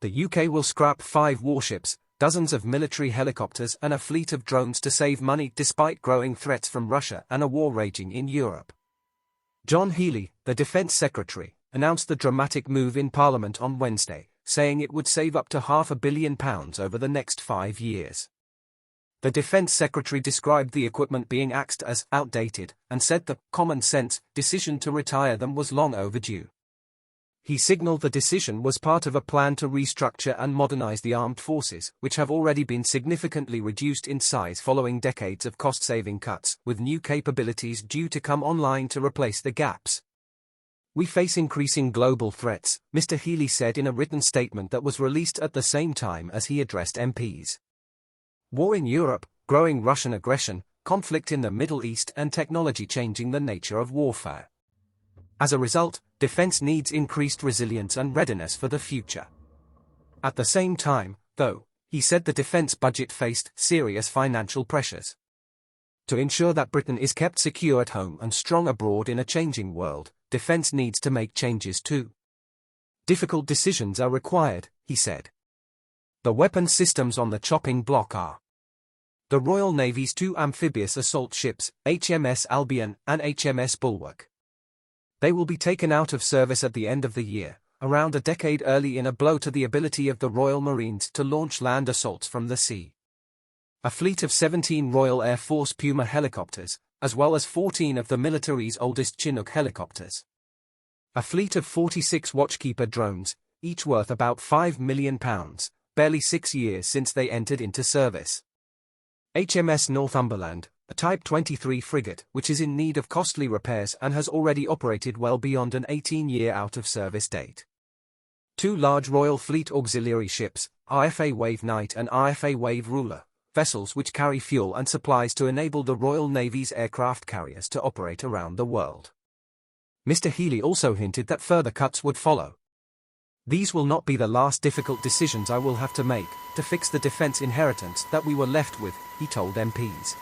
The UK will scrap 5 warships, dozens of military helicopters and a fleet of drones to save money despite growing threats from Russia and a war raging in Europe. John Healey, the Defence Secretary, announced the dramatic move in Parliament on Wednesday, saying it would save up to £500 million over the next 5 years. The Defence Secretary described the equipment being axed as outdated and said the common-sense decision to retire them was long overdue. He signalled the decision was part of a plan to restructure and modernise the armed forces, which have already been significantly reduced in size following decades of cost-saving cuts, with new capabilities due to come online to replace the gaps. "We face increasing global threats," Mr. Healey said in a written statement that was released at the same time as he addressed MPs. War in Europe, growing Russian aggression, conflict in the Middle East and technology changing the nature of warfare. As a result, defense needs increased resilience and readiness for the future. At the same time, though, he said the defense budget faced serious financial pressures. To ensure that Britain is kept secure at home and strong abroad in a changing world, defense needs to make changes too. Difficult decisions are required, he said. The weapon systems on the chopping block are the Royal Navy's 2 amphibious assault ships, HMS Albion and HMS Bulwark. They will be taken out of service at the end of the year, around a decade early in a blow to the ability of the Royal Marines to launch land assaults from the sea. A fleet of 17 Royal Air Force Puma helicopters, as well as 14 of the military's oldest Chinook helicopters. A fleet of 46 Watchkeeper drones, each worth about £5 million, barely 6 years since they entered into service. HMS Northumberland, a Type 23 frigate which is in need of costly repairs and has already operated well beyond an 18-year out-of-service date. 2 large Royal Fleet auxiliary ships, RFA Wave Knight and RFA Wave Ruler, vessels which carry fuel and supplies to enable the Royal Navy's aircraft carriers to operate around the world. Mr. Healey also hinted that further cuts would follow. "These will not be the last difficult decisions I will have to make to fix the defence inheritance that we were left with," he told MPs.